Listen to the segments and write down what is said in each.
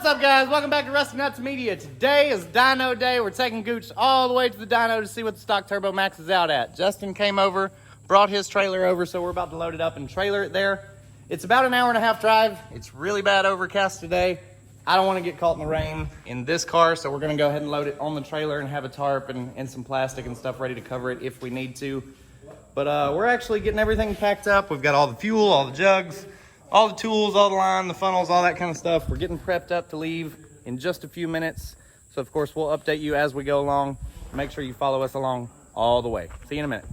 What's up, guys? Welcome back to Rusty Nuts Media. Today is dyno day. We're taking Gewch all the way to the dyno to see what the stock turbo max is out at. Justin came over, brought his trailer over, so we're about to load it up and trailer it there. It's about an hour and a half drive. It's really bad overcast today. I don't want to get caught in the rain in this car, so we're going to go ahead and load it on the trailer and have a tarp and some plastic and stuff ready to cover it if we need to. But we're actually getting everything packed up. We've got all the fuel, all the jugs, all the tools, all the line, the funnels, all that kind of stuff. We're getting prepped up to leave in just a few minutes. So of course we'll update you as we go along. Make sure you follow us along all the way. See you in a minute.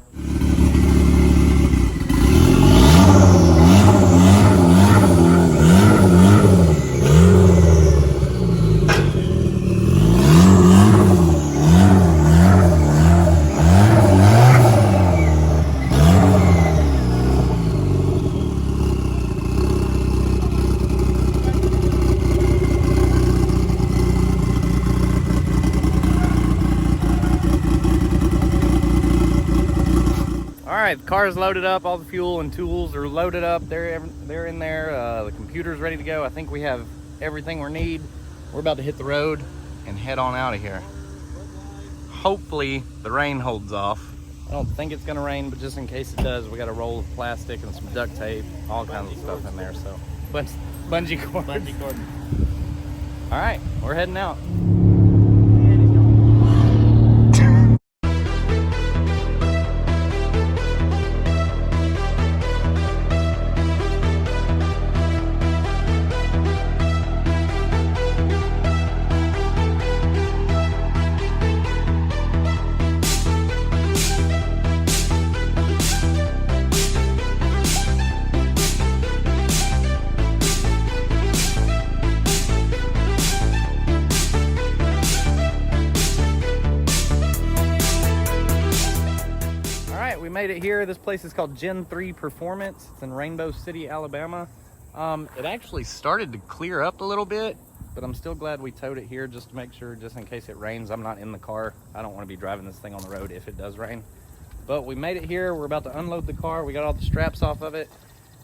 All right, the car is loaded up. All the fuel and tools are loaded up. They're in there. The computer's ready to go. I think we have everything we need. We're about to hit the road and head on out of here. Hopefully the rain holds off. I don't think it's gonna rain, but just in case it does, we got a roll of plastic and some duct tape, all kinds of stuff in there. So bungee cord. Bungee cord. All right, we're heading out. We made it here. This place is called Gen 3 Performance. It's in Rainbow City, Alabama. It actually started to clear up a little bit, but I'm still glad we towed it here just to make sure, just in case it rains. I'm not in the car. I don't want to be driving this thing on the road if it does rain. But we made it here. We're about to unload the car. We got all the straps off of it.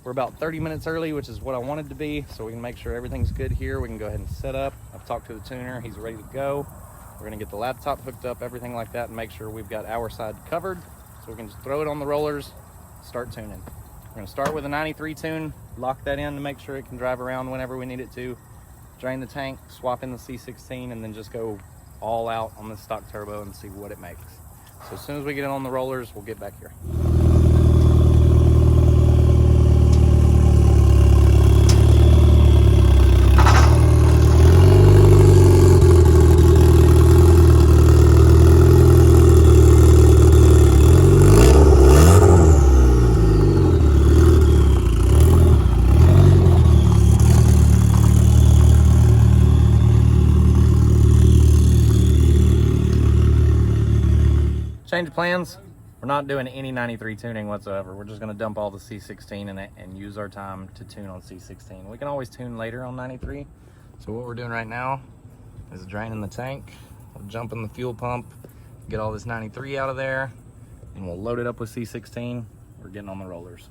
We're about 30 minutes early, which is what I wanted to be, so we can make sure everything's good here. We can go ahead and set up. I've talked to the tuner. He's ready to go. We're going to get the laptop hooked up, everything like that, and make sure we've got our side covered. So we can just throw it on the rollers, start tuning. We're gonna start with a 93 tune, lock that in to make sure it can drive around whenever we need it to, drain the tank, swap in the C16, and then just go all out on the stock turbo and see what it makes. So as soon as we get it on the rollers, we'll get back here. Change of plans. We're not doing any 93 tuning whatsoever. We're just going to dump all the C16 in it and use our time to tune on C16. We can always tune later on 93. So what we're doing right now is draining the tank. We'll jump in the fuel pump, get all this 93 out of there, and we'll load it up with C16. We're getting on the rollers.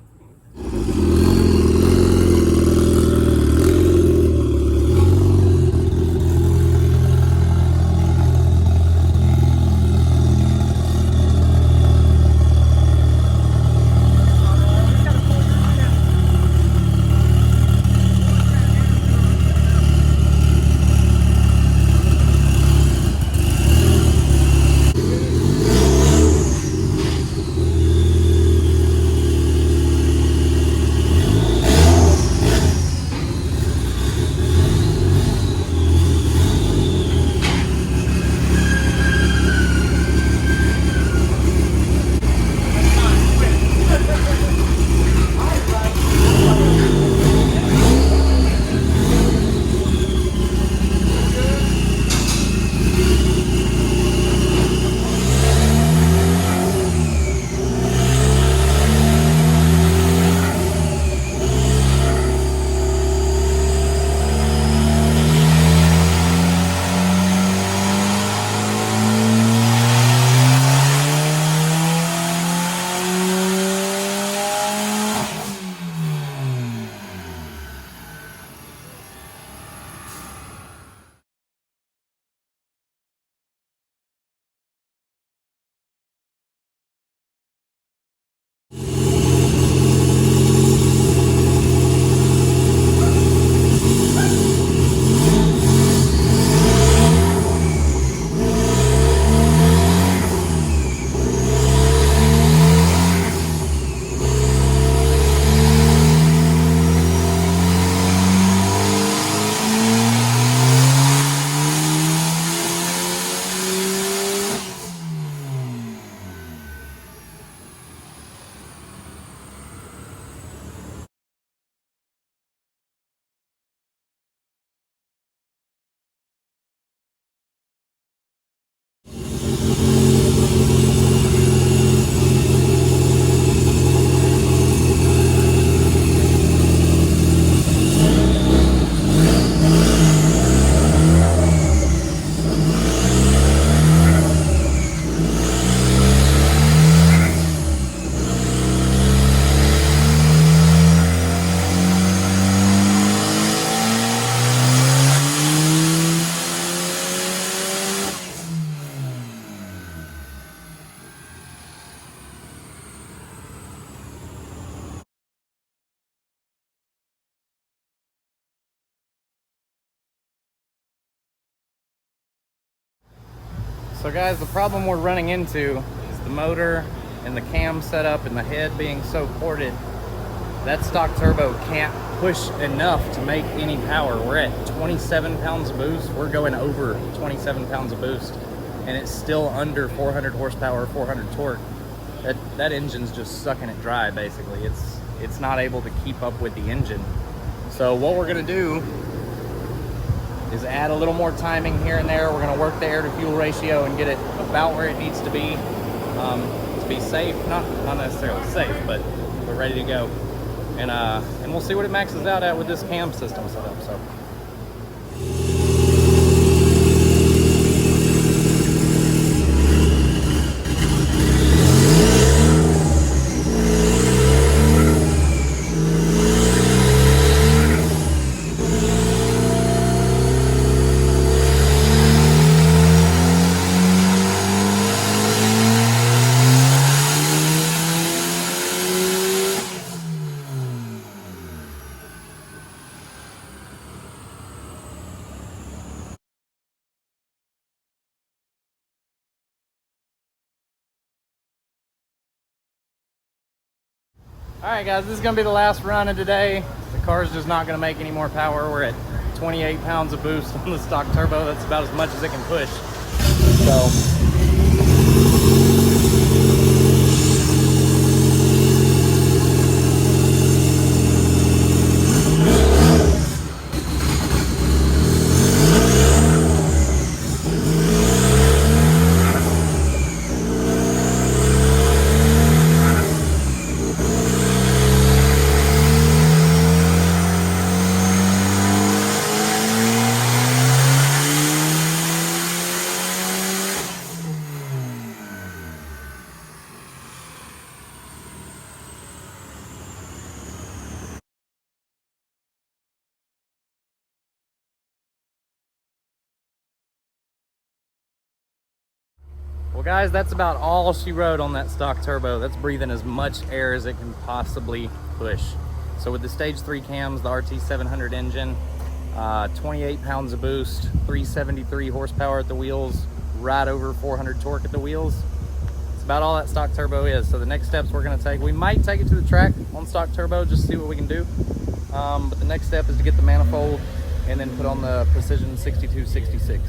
So guys, the problem we're running into is the motor and the cam setup and the head being so ported. That stock turbo can't push enough to make any power. We're at 27 pounds of boost. We're going over 27 pounds of boost, and it's still under 400 horsepower, 400 torque. That engine's just sucking it dry, basically. It's not able to keep up with the engine. So what we're gonna do is add a little more timing here and there. We're gonna work the air to fuel ratio and get it about where it needs to be safe. Not necessarily safe, but we're ready to go. And we'll see what it maxes out at with this cam system set up. So. All right, guys, this is gonna be the last run of today. The car's just not gonna make any more power. We're at 28 pounds of boost on the stock turbo. That's about as much as it can push. So. Well guys, that's about all she wrote on that stock turbo. That's breathing as much air as it can possibly push. So with the stage 3 cams, the RT700 engine, 28 pounds of boost, 373 horsepower at the wheels, right over 400 torque at the wheels. It's about all that stock turbo is. So the next steps we're gonna take, we might take it to the track on stock turbo, just to see what we can do. But the next step is to get the manifold and then put on the Precision 6266.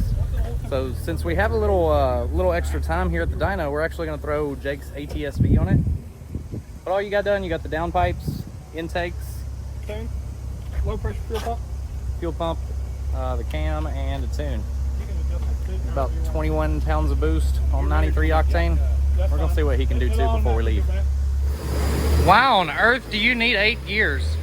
So since we have a little extra time here at the dyno, we're actually gonna throw Jake's ATSV on it. But all you got done, you got the downpipes, intakes, tune, low pressure fuel pump, the cam, and a tune. About 21 pounds of boost on 93 octane. We're gonna see what he can do too before we leave. Why on earth do you need 8 gears?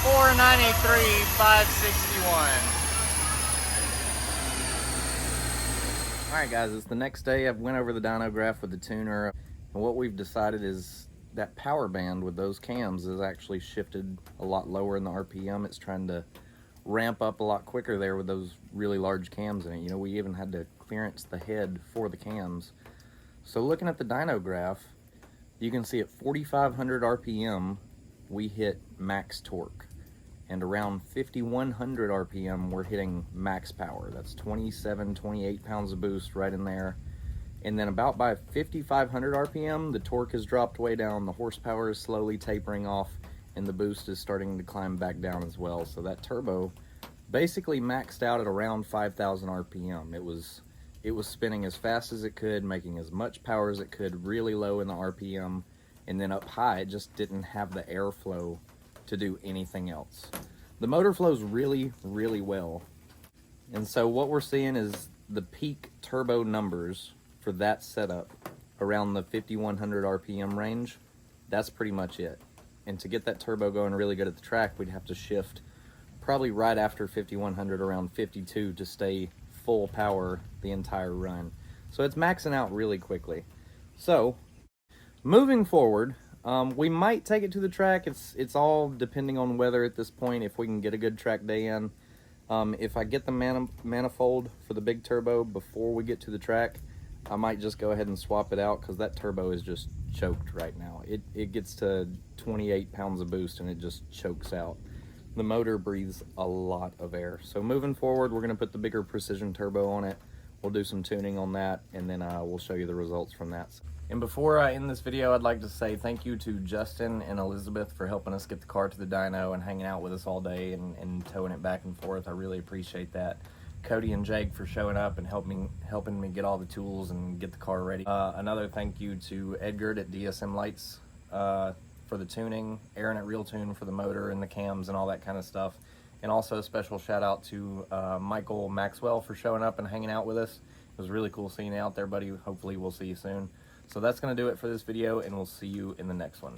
$493, 561. All right, guys, it's the next day. I've went over the dyno graph with the tuner, and what we've decided is that power band with those cams is actually shifted a lot lower in the RPM. It's trying to ramp up a lot quicker there with those really large cams in it. You know, we even had to clearance the head for the cams. So looking at the dyno graph, you can see at 4,500 RPM, we hit max torque. And around 5,100 RPM, we're hitting max power. That's 27, 28 pounds of boost right in there. And then about by 5,500 RPM, the torque has dropped way down, the horsepower is slowly tapering off, and the boost is starting to climb back down as well. So that turbo basically maxed out at around 5,000 RPM. It was spinning as fast as it could, making as much power as it could, really low in the RPM, and then up high, it just didn't have the airflow to do anything else. The motor flows really, really well. And so what we're seeing is the peak turbo numbers for that setup around the 5100 RPM range. That's pretty much it. And to get that turbo going really good at the track, we'd have to shift probably right after 5100 around 52 to stay full power the entire run. So it's maxing out really quickly. So moving forward, we might take it to the track. It's all depending on weather at this point, if we can get a good track day in. If I get the manifold for the big turbo before we get to the track, I might just go ahead and swap it out, because that turbo is just choked right now. It gets to 28 pounds of boost and it just chokes out. The motor breathes a lot of air. So moving forward, we're going to put the bigger precision turbo on it. We'll do some tuning on that, and then we'll show you the results from that. And before I end this video, I'd like to say thank you to Justin and Elizabeth for helping us get the car to the dyno and hanging out with us all day and towing it back and forth. I really appreciate that. Cody and Jake for showing up and helping me get all the tools and get the car ready. Another thank you to Edgar at DSM Lights for the tuning, Aaron at Real Tune for the motor and the cams and all that kind of stuff. And also a special shout out to Michael Maxwell for showing up and hanging out with us. It was really cool seeing you out there, buddy. Hopefully we'll see you soon. So that's going to do it for this video, and we'll see you in the next one.